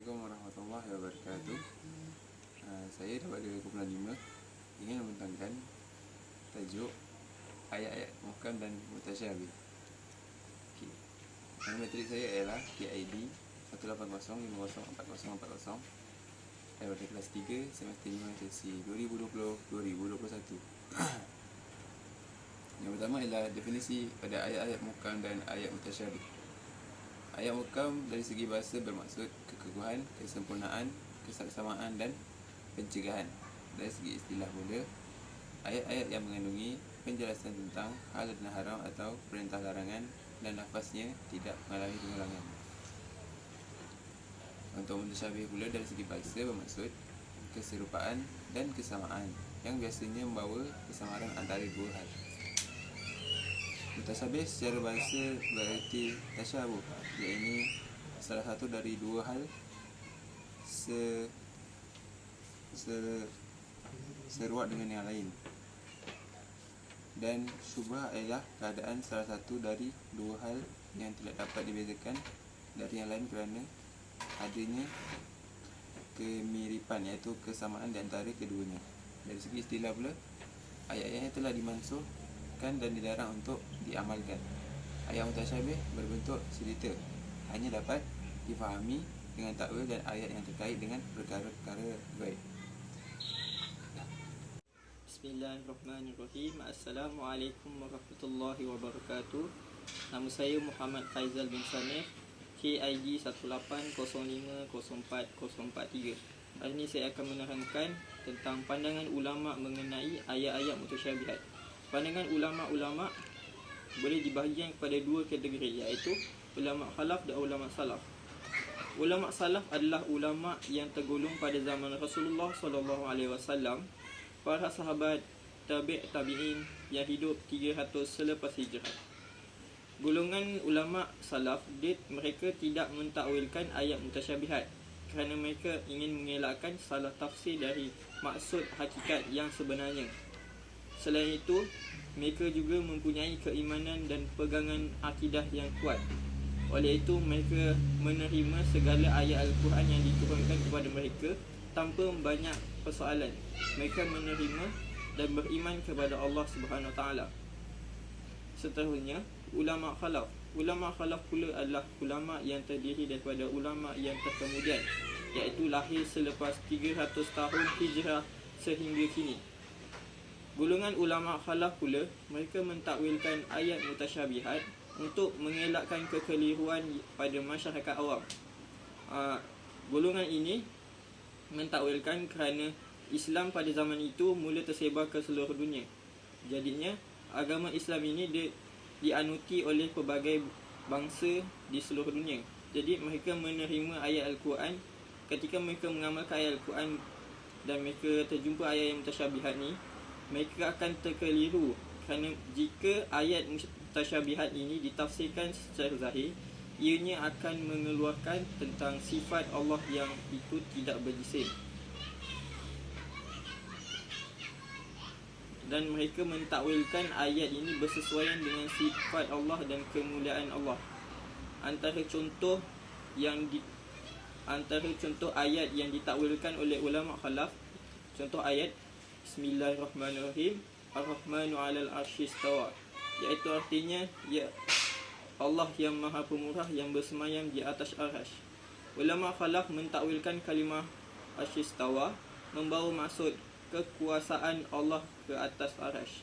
Assalamualaikum warahmatullahi wabarakatuh. Saya daripada kumpulan 5 ingin membentangkan tajuk ayat-ayat muhkam dan mutasyabih. Okay. Nama matrik saya ialah KID 180504040 daripada kelas 3 semester 5 sesi 2020-2021. Yang pertama ialah definisi pada ayat-ayat muhkam dan ayat mutasyabih. Ayat muhkam dari segi bahasa bermaksud kekeguhan, kesempurnaan, kesaksamaan dan pencegahan. Dari segi istilah pula, ayat-ayat yang mengandungi penjelasan tentang hal dan haram atau perintah larangan dan lafaznya tidak mengalami pengulangan. Untuk mutasyabih pula dari segi bahasa bermaksud keserupaan dan kesamaan yang biasanya membawa kesamaran antara dua hal. Mutasyabih secara bahasa berarti tasyabuh, iaitu salah satu dari dua hal seruat dengan yang lain. Dan syubhah ialah keadaan salah satu dari dua hal yang tidak dapat dibezakan dari yang lain kerana adanya kemiripan, iaitu kesamaan di antara keduanya. Dari segi istilah pula, ayat-ayatnya telah dimansuhkan dan dilarang untuk diamalkan. Ayat mutasyabih berbentuk cerita, hanya dapat difahami dengan takwil dan ayat yang terkait dengan perkara-perkara gaib. Bismillahirrahmanirrahim. Assalamualaikum warahmatullahi wabarakatuh. Nama saya Muhammad Faizal bin Sanif, KID 180504043. Hari ini saya akan menerangkan tentang pandangan ulama mengenai ayat-ayat mutasyabihat. Pandangan ulama-ulama boleh dibahagikan kepada dua kategori, iaitu ulama khalaf dan ulama salaf. Ulama salaf adalah ulama yang tergolong pada zaman Rasulullah SAW, para sahabat, tabi'in yang hidup 300 selepas hijrah. Golongan ulama salaf, mereka tidak mentakwilkan ayat mutasyabihat kerana mereka ingin mengelakkan salah tafsir dari maksud hakikat yang sebenarnya. Selain itu, mereka juga mempunyai keimanan dan pegangan akidah yang kuat. Oleh itu, mereka menerima segala ayat Al-Quran yang diturunkan kepada mereka tanpa banyak persoalan. Mereka menerima dan beriman kepada Allah Subhanahu Wa Taala. Seterusnya, ulama khalaf. Ulama khalaf pula adalah ulama yang terdiri daripada ulama yang terkemudian, iaitu lahir selepas 300 tahun hijrah sehingga kini. Golongan ulama khalaf pula, mereka mentakwilkan ayat mutasyabihat untuk mengelakkan kekeliruan pada masyarakat awam. Golongan ini mentakwilkan kerana Islam pada zaman itu mula tersebar ke seluruh dunia. Jadinya agama Islam ini dianuti oleh pelbagai bangsa di seluruh dunia. Jadi mereka menerima ayat Al-Quran. Ketika mereka mengamalkan ayat Al-Quran dan mereka terjumpa ayat yang mutasyabihat ni, mereka akan terkeliru kerana jika ayat mutasyabihat ini ditafsirkan secara zahir, ianya akan mengeluarkan tentang sifat Allah yang itu tidak berjisim. Dan mereka mentakwilkan ayat ini bersesuaian dengan sifat Allah dan kemuliaan Allah. Antara contoh ayat yang ditakwilkan oleh ulama khalaf, contoh ayat Bismillahirrahmanirrahim, Ar-Rahmanu 'alal 'arsy istawa, iaitu artinya ya Allah yang Maha Pemurah yang bersemayam di atas arasy. Ulama khalaf mentakwilkan kalimah arsy istawa membawa maksud kekuasaan Allah ke atas arasy.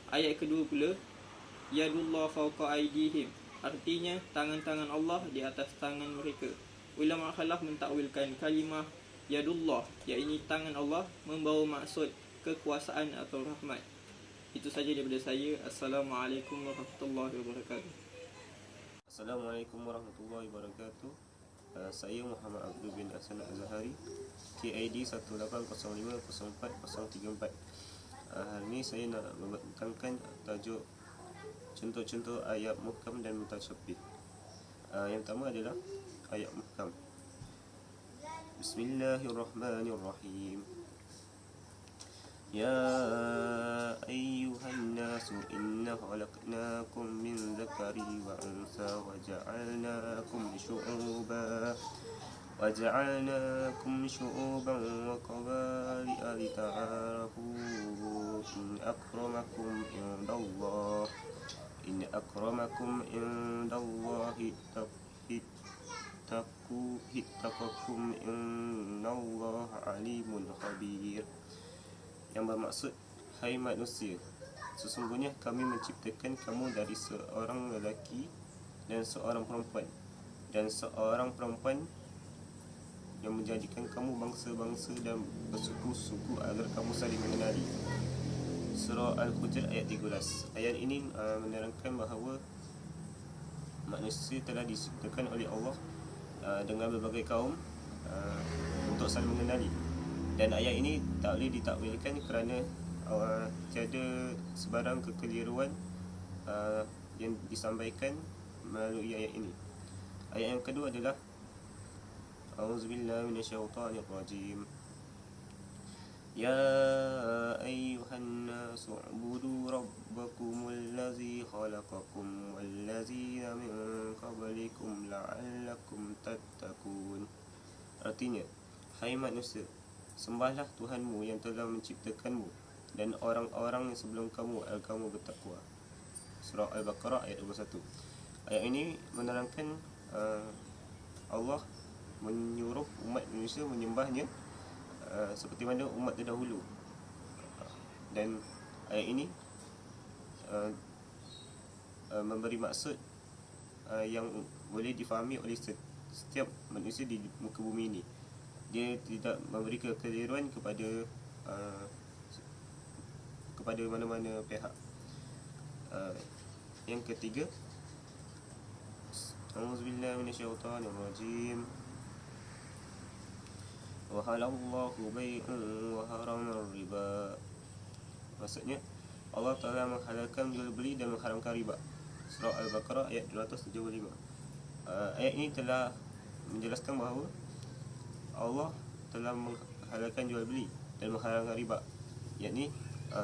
Ayat kedua pula, Yadullah fawqa aydihim, artinya tangan-tangan Allah di atas tangan mereka. Ulama khalaf mentakwilkan kalimah Yadullah, iaitu tangan Allah, membawa maksud kekuasaan atau rahmat. Itu saja daripada saya. Assalamualaikum warahmatullahi wabarakatuh. Assalamualaikum warahmatullahi wabarakatuh. Saya Muhammad Abdul bin Hasan Al-Zahari, KID 180504034. Hari ini saya nak membentangkan tajuk contoh-contoh ayat muhkam dan mutasyabih. Yang pertama adalah ayat muhkam. Bismillahirrahmanirrahim. Ya ayyuhan nasu inna khalaqnakum min dzakari wa unsa wa ja'alnakum syu'uban وجعلناكم شعوبا وقبائل لتعارفوا إن أكرمكم عند الله اتقاكم إن الله عليم خبير. Yang bermaksud, hai manusia, sesungguhnya kami menciptakan kamu dari seorang lelaki dan seorang perempuan, dan seorang perempuan yang menjadikan kamu bangsa-bangsa dan bersuku-suku agar kamu saling mengenali. Surah Al-Hujurat ayat 13. Ayat ini menerangkan bahawa manusia telah diciptakan oleh Allah dengan berbagai kaum untuk saling mengenali. Dan ayat ini tak boleh ditakwilkan kerana tiada sebarang kekeliruan yang disampaikan melalui ayat ini. Ayat yang kedua adalah A'udzubillahi minasyaitonirrajim. Ya ayyuhan nasu u'budu rabbakumul ladzi khalaqakum wal ladzina min qablikum la'allakum tattaqun. Artinya, hai manusia, sembahlah Tuhanmu yang telah menciptakanmu dan orang-orang yang sebelum kamu agar kamu bertakwa. Surah Al-Baqarah ayat 21. Ayat ini menerangkan Allah menyuruh umat manusia menyembahnya seperti mana umat terdahulu. Dan ayat ini memberi maksud yang boleh difahami oleh setiap manusia di muka bumi ini. Dia tidak memberi kekeliruan kepada mana-mana pihak. Yang ketiga, A'udzubillahi minasyaitonirrajim. Wa halallahu bai'an wa harama riba. Maksudnya, Allah telah menghalalkan jual beli dan mengharamkan riba. Surah Al-Baqarah ayat 275. Ayat ini telah menjelaskan bahawa Allah telah menghalalkan jual beli dan mengharamkan riba. Yakni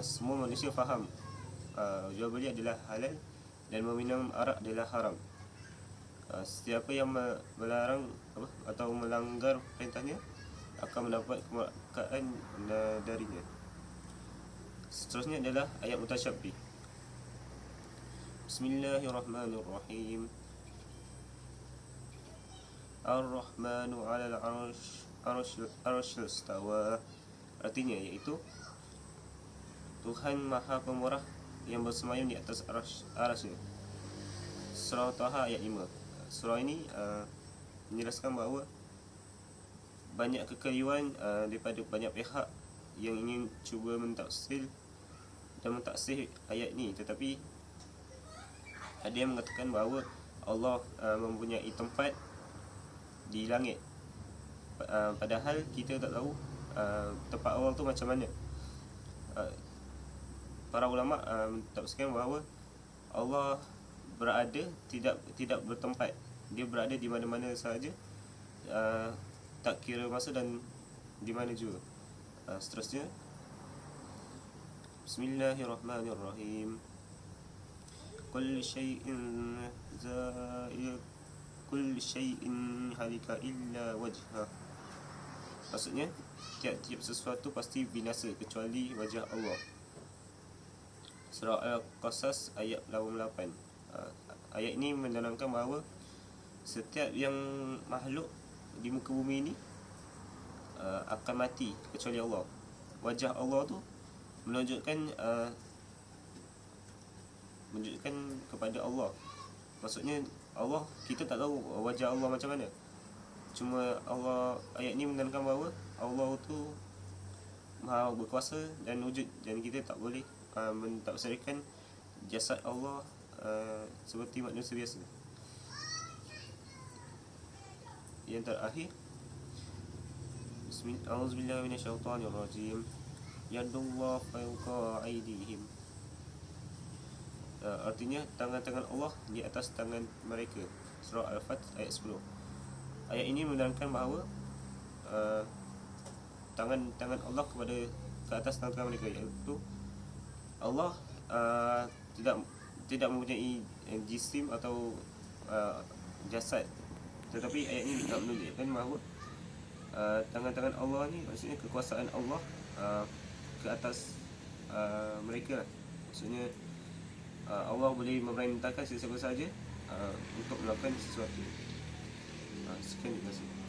semua manusia faham jual beli adalah halal dan meminum arak adalah haram. Sesiapa yang melarang atau melanggar perintahnya akan mendapat kemurkaan darinya. Seterusnya adalah ayat mutasyabbih. Bismillahirrahmanirrahim. Ar-Rahmanu 'alal 'arsy istawa. Artinya iaitu Tuhan Maha Pemurah yang bersemayam di atas arasy. Surah Taha ayat 5. Surah ini menjelaskan bahawa banyak kekeliruan daripada banyak pihak yang ingin cuba mentafsir dan mentaksir ayat ni, tetapi ada yang mengatakan bahawa Allah mempunyai tempat di langit, padahal kita tak tahu tempat Allah tu macam mana. Para ulama mentafsirkan bahawa Allah berada tidak bertempat, dia berada di mana-mana sahaja, tak kira masa dan di mana juga. Seterusnya, Bismillahirrahmanirrahim. Kullu syai'in halika illa wajhah. Maksudnya, tiap-tiap sesuatu pasti binasa kecuali wajah Allah. Surah Al-Qasas ayat 88. Ayat ini menerangkan bahawa setiap yang makhluk di muka bumi ini akan mati kecuali Allah. Wajah Allah tu menunjukkan kepada Allah. Maksudnya Allah, kita tak tahu wajah Allah macam mana. Cuma Allah, ayat ni menerangkan bahawa Allah tu Maha berkuasa dan wujud, dan kita tak boleh mentafsirkan jasad Allah seperti manusia biasa. Yang terakhir, A'udzubillahi minasyaitonirrajim. Yadullah fawqa aydihim. Artinya tangan-tangan Allah di atas tangan mereka. Surah Al-Fat ayat 10. Ayat ini menerangkan bahawa tangan-tangan Allah ke atas tangan mereka, iaitu Allah tidak mempunyai jisim atau jasad. Tetapi ayat ini tidak menunjukkan bahawa tangan-tangan Allah ni maksudnya kekuasaan Allah ke atas mereka lah. Maksudnya Allah boleh memerintahkan sesiapa saja untuk melakukan sesuatu. Sekian, terima kasih.